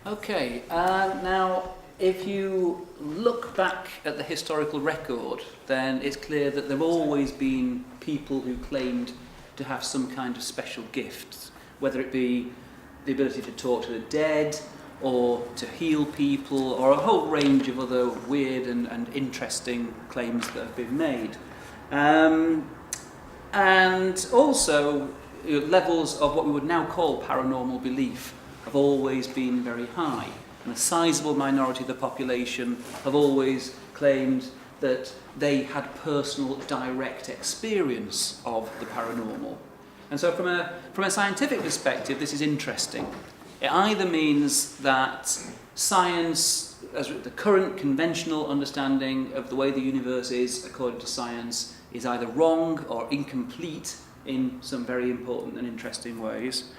Okay, now if you look back at the historical record, then it's clear that there have always been people who claimed to have some kind of special gifts, whether it be the ability to talk to the dead, or to heal people, or a whole range of other weird and interesting claims that have been made. And also, levels of what we would now call paranormal belief have always been very high. And a sizable minority of the population have always claimed that they had personal, direct experience of the paranormal. And so from a scientific perspective, this is interesting. It either means that science, as the current conventional understanding of the way the universe is, according to science, is either wrong or incomplete in some very important and interesting ways.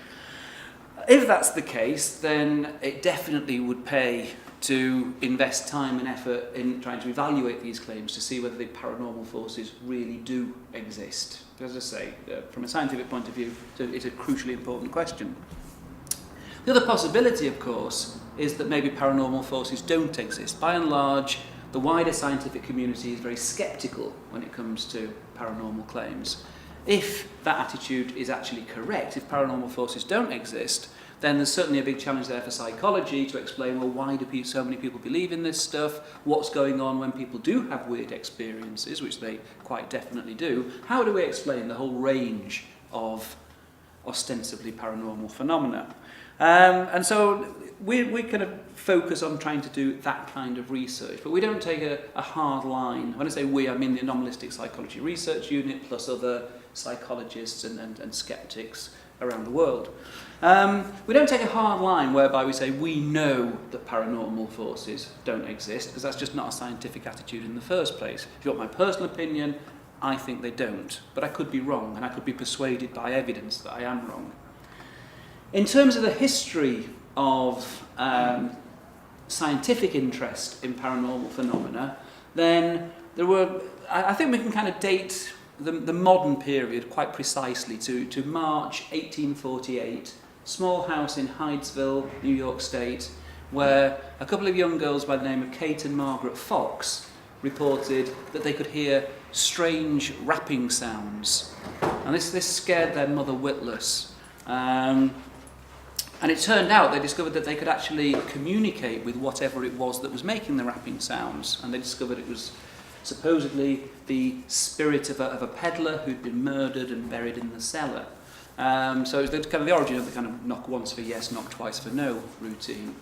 If that's the case, then it definitely would pay to invest time and effort in trying to evaluate these claims to see whether the paranormal forces really do exist. As I say, from a scientific point of view, it's a crucially important question. The other possibility, of course, is that maybe paranormal forces don't exist. By and large, the wider scientific community is very sceptical when it comes to paranormal claims. If that attitude is actually correct, if paranormal forces don't exist, then there's certainly a big challenge there for psychology to explain, well, why do so many people believe in this stuff? What's going on when people do have weird experiences, which they quite definitely do? How do we explain the whole range of ostensibly paranormal phenomena? And so we kind of focus on trying to do that kind of research, but we don't take a hard line. When I say we, I mean the Anomalistic Psychology Research Unit plus other psychologists and skeptics around the world. We don't take a hard line whereby we say we know that paranormal forces don't exist, because that's just not a scientific attitude in the first place. If you want my personal opinion, I think they don't, but I could be wrong, and I could be persuaded by evidence that I am wrong. In terms of the history of scientific interest in paranormal phenomena, then I think we can kind of date the modern period quite precisely to March 1848, small house in Hydesville, New York State, where a couple of young girls by the name of Kate and Margaret Fox reported that they could hear strange rapping sounds. And this scared their mother witless. And it turned out they discovered that they could actually communicate with whatever it was that was making the rapping sounds. And they discovered it was supposedly the spirit of a peddler who'd been murdered and buried in the cellar. So it was kind of the origin of the kind of knock once for yes, knock twice for no routine.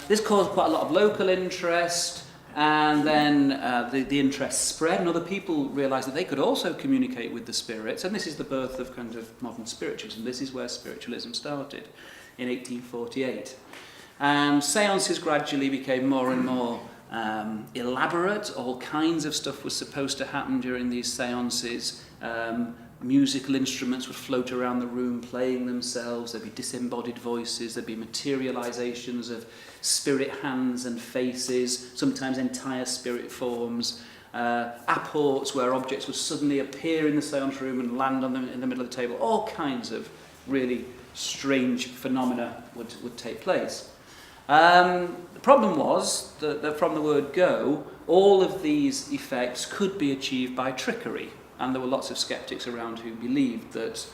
This caused quite a lot of local interest, and then the interest spread, and other people realised that they could also communicate with the spirits, and this is the birth of kind of modern spiritualism. This is where spiritualism started in 1848. And seances gradually became more and more elaborate. All kinds of stuff was supposed to happen during these seances. Musical instruments would float around the room playing themselves. There'd be disembodied voices. There'd be materializations of spirit hands and faces, sometimes entire spirit forms. Apports where objects would suddenly appear in the seance room and land on them in the middle of the table. All kinds of really strange phenomena would take place. The problem was that from the word go, all of these effects could be achieved by trickery. And there were lots of skeptics around who believed that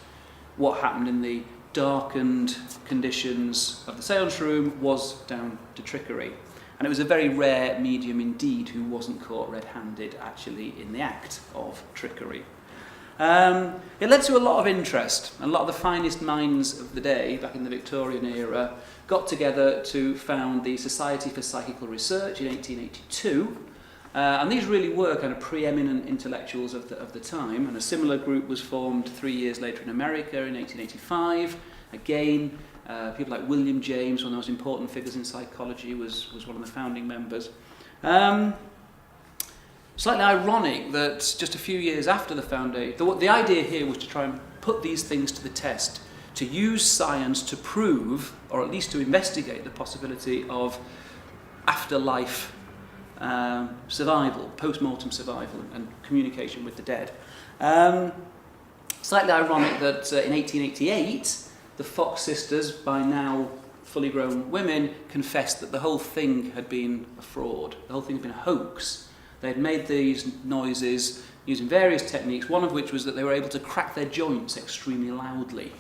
what happened in the darkened conditions of the seance room was down to trickery. And it was a very rare medium indeed who wasn't caught red-handed actually in the act of trickery. It led to a lot of interest. A lot of the finest minds of the day, back in the Victorian era, got together to found the Society for Psychical Research in 1882. And these really were kind of preeminent intellectuals of the time, and a similar group was formed 3 years later in America in 1885. Again, people like William James, one of the most important figures in psychology, was one of the founding members. Slightly ironic that just a few years after the foundation, the idea here was to try and put these things to the test, to use science to prove, or at least to investigate, the possibility of afterlife survival, post-mortem survival, and communication with the dead. Slightly ironic that in 1888, the Fox sisters, by now fully grown women confessed that the whole thing had been a fraud. The whole thing had been a hoax. They had made these noises using various techniques, one of which was that they were able to crack their joints extremely loudly.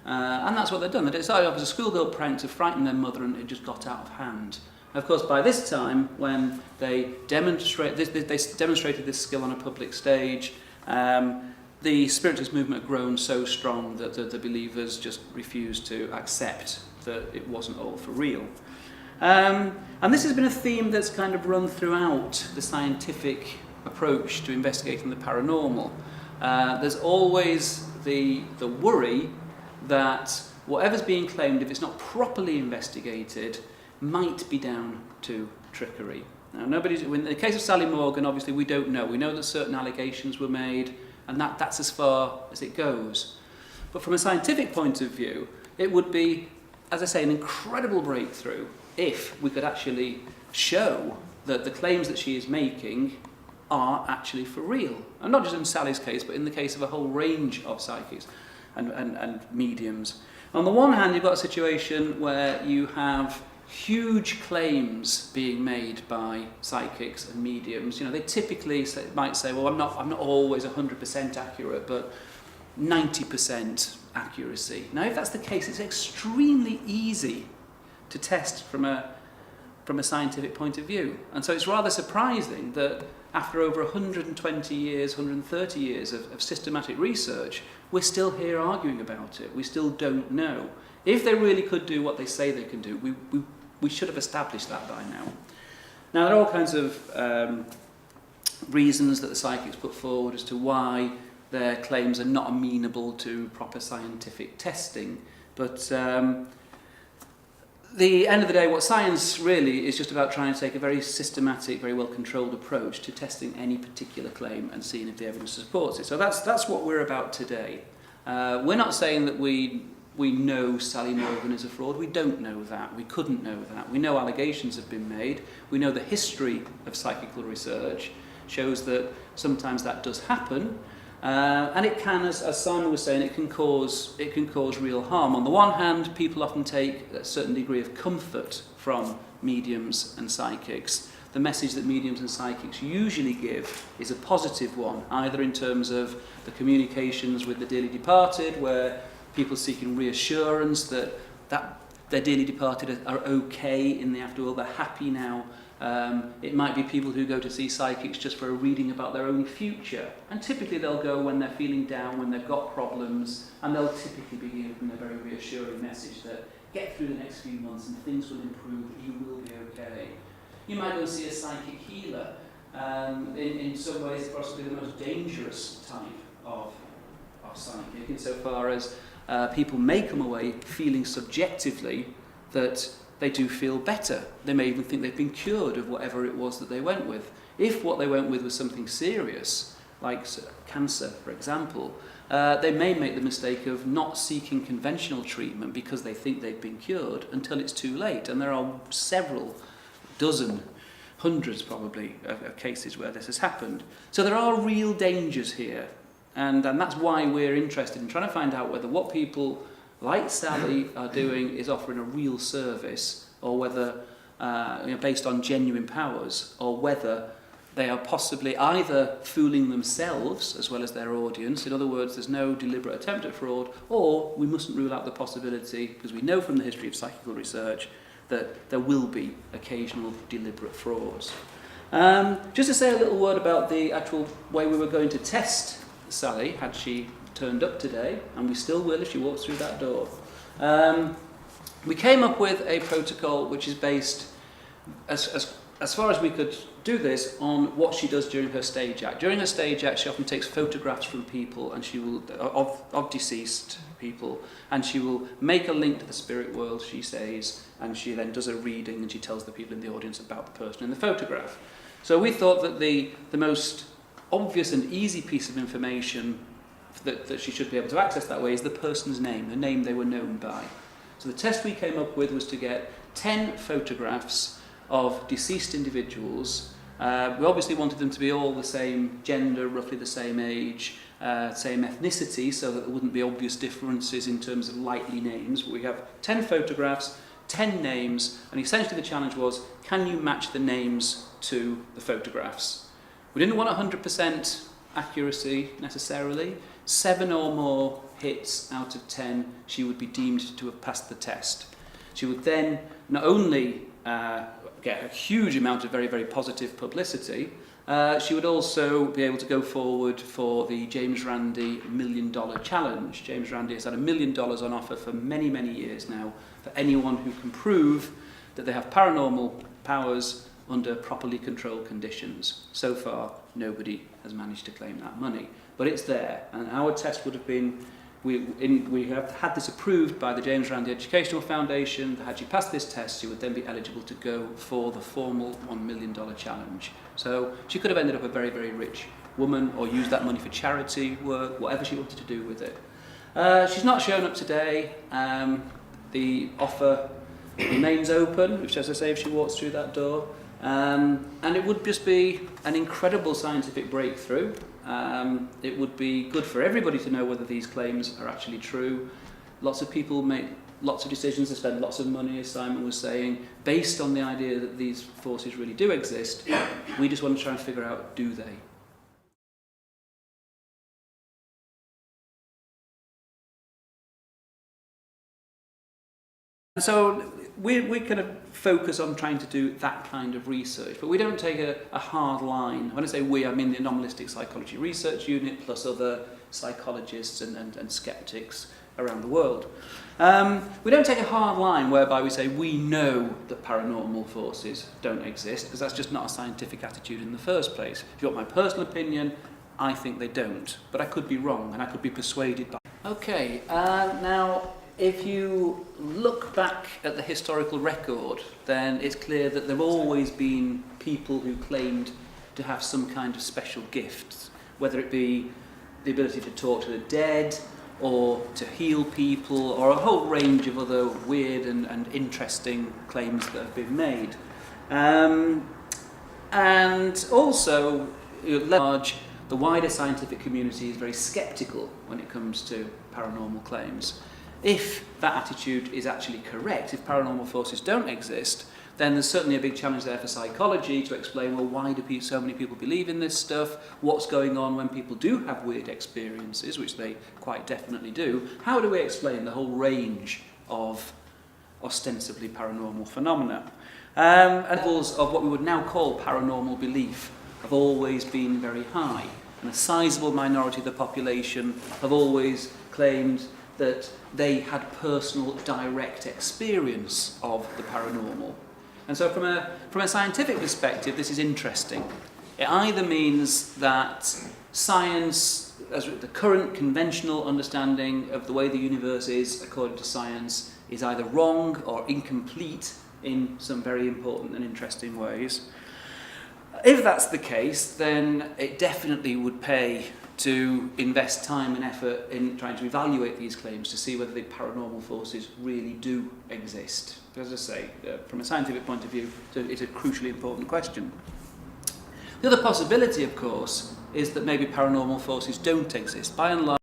And that's what they'd done. They decided it was a schoolgirl prank to frighten their mother, and it just got out of hand. Of course, by this time, when they demonstrated this skill on a public stage, the spiritist movement had grown so strong that the believers just refused to accept that it wasn't all for real. And this has been a theme that's kind of run throughout the scientific approach to investigating the paranormal. There's always the worry that whatever's being claimed, if it's not properly investigated, might be down to trickery. Now, in the case of Sally Morgan, obviously we don't know. We know that certain allegations were made, and that's as far as it goes. But from a scientific point of view, it would be, as I say, an incredible breakthrough if we could actually show that the claims that she is making are actually for real. And not just in Sally's case, but in the case of a whole range of psychics and mediums. On the one hand, you've got a situation where you have huge claims being made by psychics and mediums. You know, they typically might say, well, I'm not always 100% accurate, but 90% accuracy. Now, if that's the case, it's extremely easy to test from a scientific point of view. And so it's rather surprising that after over 120 years, 130 years of systematic research, we're still here arguing about it. We still don't know. If they really could do what they say they can do, we should have established that by now. Now, there are all kinds of reasons that the psychics put forward as to why their claims are not amenable to proper scientific testing. But the end of the day, what science really is just about trying to take a very systematic, very well-controlled approach to testing any particular claim and seeing if the evidence supports it. So that's what we're about today. We're not saying that we know Sally Morgan is a fraud. We don't know that. We couldn't know that. We know allegations have been made. We know the history of psychical research shows that sometimes that does happen. And it can, as Simon was saying, it can cause real harm. On the one hand, people often take a certain degree of comfort from mediums and psychics. The message that mediums and psychics usually give is a positive one, either in terms of the communications with the dearly departed, where people seeking reassurance that their dearly departed are okay in the afterworld, they're happy now. It might be people who go to see psychics just for a reading about their own future. And typically they'll go when they're feeling down, when they've got problems, and they'll typically be given a very reassuring message that get through the next few months and things will improve, you will be okay. You might go see a psychic healer, in some ways possibly the most dangerous type of psychic, insofar as people may come away feeling subjectively that they do feel better. They may even think they've been cured of whatever it was that they went with. If what they went with was something serious, like cancer, for example, they may make the mistake of not seeking conventional treatment because they think they've been cured until it's too late. And there are several dozen, hundreds probably, of cases where this has happened. So there are real dangers here. And that's why we're interested in trying to find out whether what people like Sally are doing is offering a real service, or whether, based on genuine powers, or whether they are possibly either fooling themselves as well as their audience. In other words, there's no deliberate attempt at fraud, or we mustn't rule out the possibility, because we know from the history of psychical research that there will be occasional deliberate frauds. Just to say a little word about the actual way we were going to test Sally, had she turned up today, and we still will if she walks through that door. We came up with a protocol which is based, as far as we could do this, on what she does during her stage act. During her stage act, she often takes photographs from people, and she will of deceased people, and she will make a link to the spirit world, she says, and she then does a reading, and she tells the people in the audience about the person in the photograph. So we thought that the most obvious and easy piece of information that she should be able to access that way is the person's name, the name they were known by. So the test we came up with was to get 10 photographs of deceased individuals. We obviously wanted them to be all the same gender, roughly the same age, same ethnicity, so that there wouldn't be obvious differences in terms of likely names. We have 10 photographs, 10 names, and essentially the challenge was, can you match the names to the photographs? We didn't want 100% accuracy necessarily. 7 or more hits out of 10, she would be deemed to have passed the test. She would then not only get a huge amount of very, very positive publicity, she would also be able to go forward for the James Randi $1 Million Challenge. James Randi has had $1 million on offer for many, many years now for anyone who can prove that they have paranormal powers under properly controlled conditions. So far, nobody has managed to claim that money. But it's there, and our test would have been, we have had this approved by the James Randi Educational Foundation. Had she passed this test, she would then be eligible to go for the formal $1 million challenge. So she could have ended up a very, very rich woman, or used that money for charity work, whatever she wanted to do with it. She's not shown up today. The offer remains open, which, as I say, if she walks through that door. And it would just be an incredible scientific breakthrough. It would be good for everybody to know whether these claims are actually true. Lots of people make lots of decisions to spend lots of money, as Simon was saying, based on the idea that these forces really do exist. We just want to try and figure out, do they? So we kind of focus on trying to do that kind of research, but we don't take a hard line. When I say we, I mean the Anomalistic Psychology Research Unit plus other psychologists and skeptics around the world. We don't take a hard line whereby we say we know that paranormal forces don't exist, because that's just not a scientific attitude in the first place. If you want my personal opinion, I think they don't, but I could be wrong and I could be persuaded by. Okay, now if you look back at the historical record, then it's clear that there have always been people who claimed to have some kind of special gifts, whether it be the ability to talk to the dead, or to heal people, or a whole range of other weird and interesting claims that have been made. And also, large, the wider scientific community is very sceptical when it comes to paranormal claims. If that attitude is actually correct, if paranormal forces don't exist, then there's certainly a big challenge there for psychology to explain, well, why do so many people believe in this stuff? What's going on when people do have weird experiences, which they quite definitely do? How do we explain the whole range of ostensibly paranormal phenomena? And levels of what we would now call paranormal belief have always been very high, and a sizable minority of the population have always claimed that they had personal direct experience of the paranormal. And so from a scientific perspective, this is interesting. It either means that science, as the current conventional understanding of the way the universe is according to science, is either wrong or incomplete in some very important and interesting ways. If that's the case, then it definitely would pay to invest time and effort in trying to evaluate these claims to see whether the paranormal forces really do exist. As I say, from a scientific point of view, it's a crucially important question. The other possibility, of course, is that maybe paranormal forces don't exist. By and large,